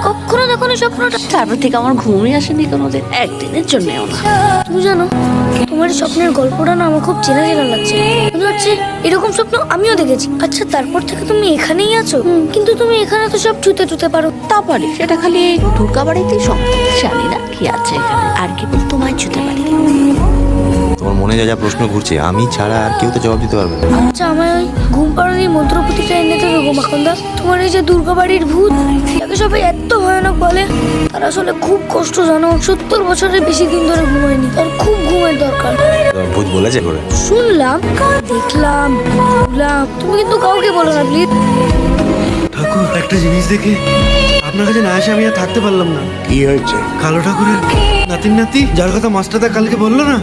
কখনো দেখো না স্বপ্নটা? তারপর থেকে আমার ঘুমই আসেনি কোনোদিন, একদিনের জন্যও না। তুমি জানো তোমার এই স্বপ্নের গল্পটা না আমার খুব চেনা চেনা লাগছে। মনে হচ্ছে এরকম স্বপ্ন আমিও দেখেছি। আচ্ছা তারপর থেকে তুমি এখানেই আছো? কিন্তু তুমি এখানে তো সব ছুতে ছুতে পারো। তা পারি, সেটা খালি ঢুকা বাড়িতেই সম্ভব। জানি না কি আছে এখানে, আর কি বল তোমায় ছুতে পারি। তোমার মনে যা যা প্রশ্ন ঘুরছে আমি ছাড়া আর কেউ তো জবাব দিতে পারবে না। আচ্ছা আমায় ওই ঘুম পাড়ানি মন্ত্রপুতিটা এনে দেবে গো মাখনদা। তোমার এই যে দুর্গা বাড়ির ভূত, তাকে সবাই এত ভয়ানক বলে, তার আসলে খুব কষ্ট জানো। 70 বছরের বেশি দিন ধরে ঘুমায়নি, তার খুব ঘুমের দরকার। তোমার ভূত বলেছে করে? শুনলাম, দেখলাম, ভাবলাম। তুমি কিন্তু কাউকে বলো না প্লিজ। ঠাকুর একটা জিনিস দেখে আপনার কাছে না এসে আমি আর থাকতে পারলাম না। কি হয়েছে? কালো ঠাকুরের নাতি যার কথা মাস্টারদা কালকে বললো না,